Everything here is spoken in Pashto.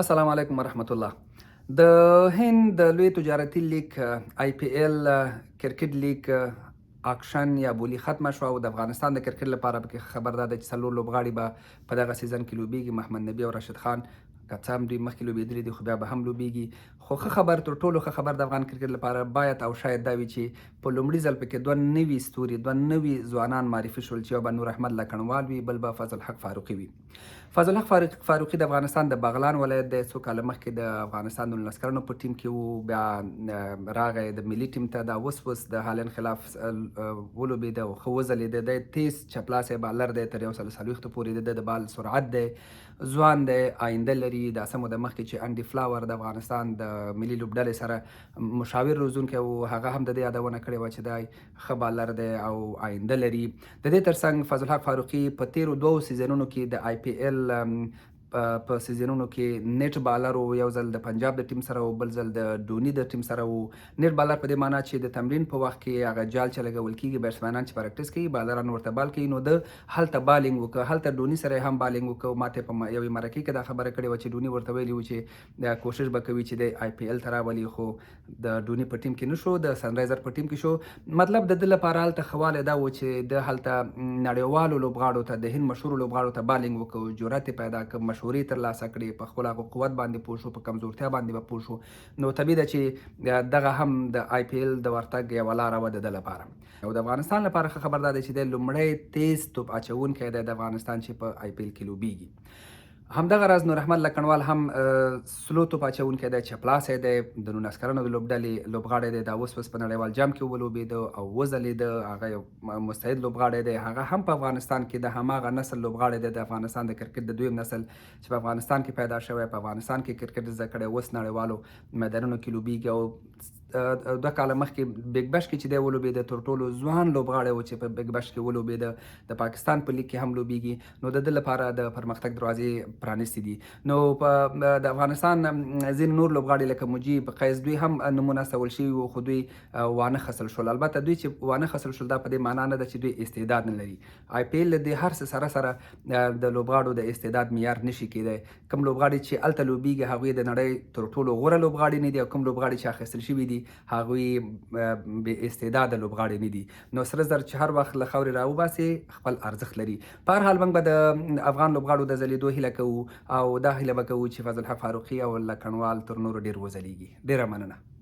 السلام علیکم ورحمت الله. د هند د لوی تجارتي لیگ آی پی ایل کرکټ لیگ اکشن یا بولی ختمه شوه او د افغانستان د کرکټ لپاره پکې خبر ده چې څلور لوبغاړي به په دغه سیزن کې لوبیږي، محمد نبي او راشد خان. که څه هم دوی مخکې لوبېدلي دي خو بیا به هم لوبیږي. خو ښه خبر، تر ټولو ښه خبر د افغان کرکټ لپاره باید او شاید دا وي چې په لومړي ځل پکې دوه نوي ستوري، دوه نوي ځوانان معرفي شول چې یو به نور احمد لکنوال وي، بل به فضل الحق فاروقي وي. فضل الحق فاروقي د افغانستان د بغلان ولایت دی. څو کاله مخکې د افغانستان د 19 کلنو په ټیم کې و، بیا راغی د ملي ټیم ته. دا اوس د هالند خلاف ولوبېده او ښه وځلېده. دی تیز چپلاسی بالر دی، تر 140 پورې د بال سرعت دی، ځوان دی، آینده لري. دا څه موده مخکې چې انډي فلاور د افغانستان د ملي لوبډلې سره مشاور روزونکی و، هغه هم د دې یادونه کړې وه چې دی ښه بالر دی او آینده لري. د دې ترڅنګ فضل الحق فاروقي په تیرو دوو سیزنونو کې د آی پی ایل په سیزنونو کې نیټ بالر و، یو ځل د پنجاب د ټیم سره و، بل ځل د ډوني د ټیم سره و. نیټ بالر په دې معنا چې د تمرین په وخت کې هغه جال چې لګول کېږي، بیټسمینان چې پریکټس کوي، بالران ورته بال کوي، نو د هلته بالینګ وکړه. هلته ډوني سره هم بالینګ وکړه. ماته په یوې مرکې کې دا خبره کړې وه چې ډوني ورته ویلي و چې کوشش به کوي چې د آی پی ایل ته راولي، خو د ډوني په ټیم کې نه شو، د سنرایزر په ټیم کې شو. مطلب د ده لپاره هلته ښه والی دا و چې د هلته نړیوالو لوبغاړو ته، د هند مشهورو لوبغاړو ته بالینګ وکړو، جرأت یې پیدا کړ، مشهوري ترلاسه کړې، په خپل هغه قوت باندې پوه شو، په کمزورتیا باندې به پوه شو. نو طبیعي ده چې دغه هم د آی پی ایل د ورتګ یوه لاره وه د ده لپاره. او د افغانستان لپاره ښه خبر دا دی چې دی لومړی تیز توپ اچوونکی دی د افغانستان چې په آی پی ایل کې لوبیږي. همدغه راز نور احمد لکنوال هم سلو توپ اچوونکی دی، چپلاسی دی، د 19 کلنو د لوبډلې لوبغاړی دی. دا اوس په نړیوال جام کې ولوبېده او وځلېده. هغه یو مستعد لوبغاړی دی. هغه هم په افغانستان کې د هماغه نسل لوبغاړی دی، د افغانستان د کرکټ د دویم نسل چې په افغانستان کې پیدا شوی، په افغانستان کې کرکټ زده کړی، اوس نړیوالو میدانونو کې لوبیږي. او 2 کاله مخکې بیګ بش کې چې دی ولوبېده، تر ټولو ځوان لوبغاړی و چې په بیګ بش کې ولوبېده. د پاکستان په لیګ کې هم لوبیږي. نو د ده لپاره د پرمختګ دروازې پرانیستې دي. نو په د افغانستان ځینې نور لوبغاړي لکه مجیب قیس، دوی هم نومونه استول شوي وو خو دوی وانه خصل شول. البته دوی چې وانه خصل شول دا په دې معنا نه ده چې دوی استعداد نه لري. آی پی ایل د هر څه سره د لوبغاړو د استعداد معیار نشي کېدی. کوم لوبغاړي چې هلته لوبیږي هغوی د نړۍ تر ټولو غوره لوبغاړي نه دي، او کوم لوبغاړي چې اخیستل شوي دي هغوی بې استعداده لوبغاړي نه دي. نو سره زر چې هر وخت له خاورې راوباسي خپل ارزښت لري. په هر حال موږ به د افغان لوبغاړو د ځلېدو هیله کوو او دا هیله به کوو چې فضل الحق فاروقي او لکنوال تر نورو ډېر وځلیږي. ډېره مننه.